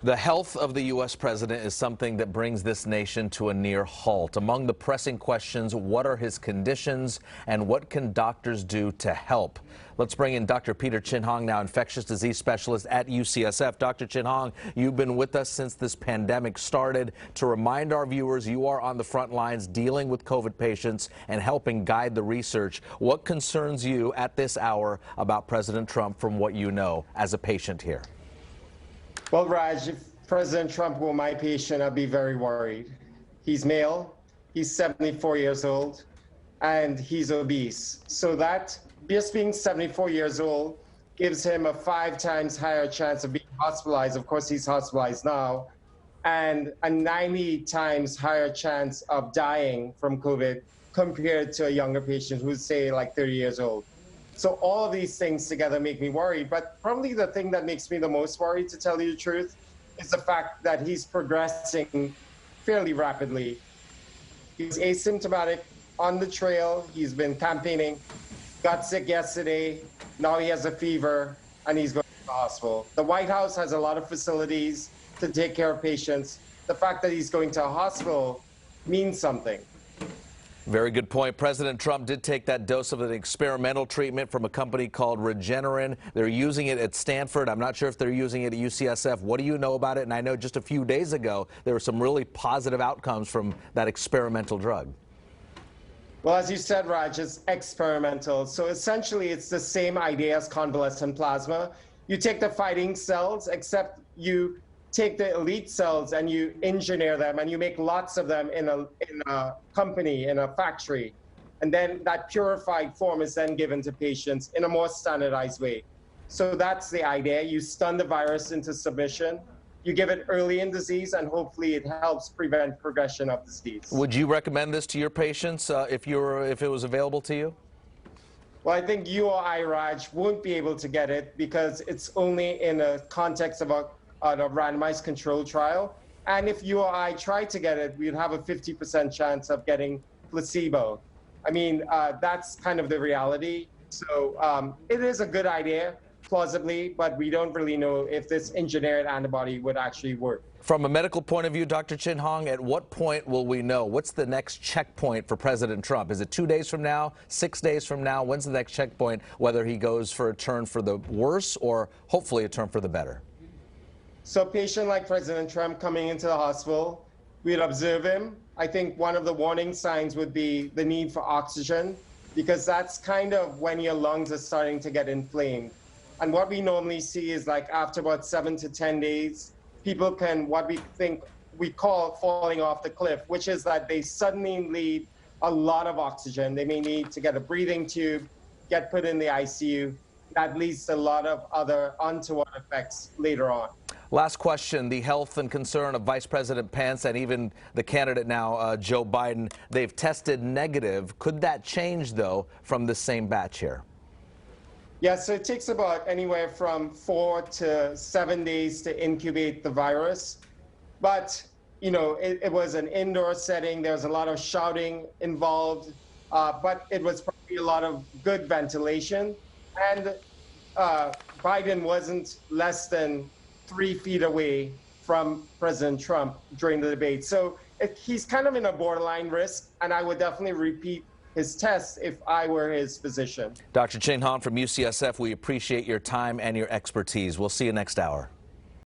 The health of the U.S. president is something that brings this nation to a near halt. Among the pressing questions, what are his conditions and what can doctors do to help? Let's bring in Dr. Peter Chin-Hong, now infectious disease specialist at UCSF. Dr. Chin-Hong, you've been with us since this pandemic started. To remind our viewers, you are on the front lines dealing with COVID patients and helping guide the research. What concerns you at this hour about President Trump from what you know as a patient here? Well, Raj, if President Trump were my patient, I'd be very worried. He's male, he's 74 years old, and he's obese. So that, just being 74 years old, gives him a 5 times higher chance of being hospitalized. Of course, he's hospitalized now. And a 90 times higher chance of dying from COVID compared to a younger patient who's, say, like 30 years old. So all of these things together make me worried, but probably the thing that makes me the most worried, to tell you the truth, is the fact that he's progressing fairly rapidly. He's asymptomatic, on the trail, he's been campaigning, got sick yesterday, now he has a fever, and he's going to the hospital. The White House has a lot of facilities to take care of patients. The fact that he's going to a hospital means something. Very good point. President Trump did take that dose of an experimental treatment from a company called Regeneron. They're using it at Stanford. I'm not sure if they're using it at UCSF. What do you know about it? And I know just a few days ago, there were some really positive outcomes from that experimental drug. Well, as you said, Raj, it's experimental. So essentially, it's the same idea as convalescent plasma. You take the fighting cells, except you take the elite cells and you engineer them and you make lots of them in a company, in a factory. And then that purified form is then given to patients in a more standardized way. So that's the idea. You stun the virus into submission. You give it early in disease, and hopefully it helps prevent progression of disease. Would you recommend this to your patients if it was available to you? Well, I think you or I, Raj, won't be able to get it because it's only in a context of a randomized control trial. And if you or I try to get it, we'd have a 50% chance of getting placebo. I mean, that's kind of the reality. So it is a good idea, plausibly, but we don't really know if this engineered antibody would actually work. From a medical point of view, Dr. Chin-Hong, at what point will we know? What's the next checkpoint for President Trump? Is it 2 days from now, 6 days from now? When's the next checkpoint, whether he goes for a turn for the worse or hopefully a turn for the better? So a patient like President Trump coming into the hospital, we'll observe him. I think one of the warning signs would be the need for oxygen, because that's kind of when your lungs are starting to get inflamed. And what we normally see is, like, after about 7 to 10 days, people can, what we call falling off the cliff, which is that they suddenly need a lot of oxygen. They may need to get a breathing tube, get put in the ICU. That leads to a lot of other untoward effects later on. Last question, the health and concern of Vice President Pence and even the candidate now, Joe Biden, they've tested negative. Could that change, though, from the same batch here? Yeah, so it takes about anywhere from 4 to 7 days to incubate the virus. But, you know, it was an indoor setting. There was a lot of shouting involved, but it was probably a lot of good ventilation. And Biden wasn't less than 3 feet away from President Trump during the debate. So he's kind of in a borderline risk, and I would definitely repeat his test if I were his physician. Dr. Chin-Hong from UCSF, we appreciate your time and your expertise. We'll see you next hour.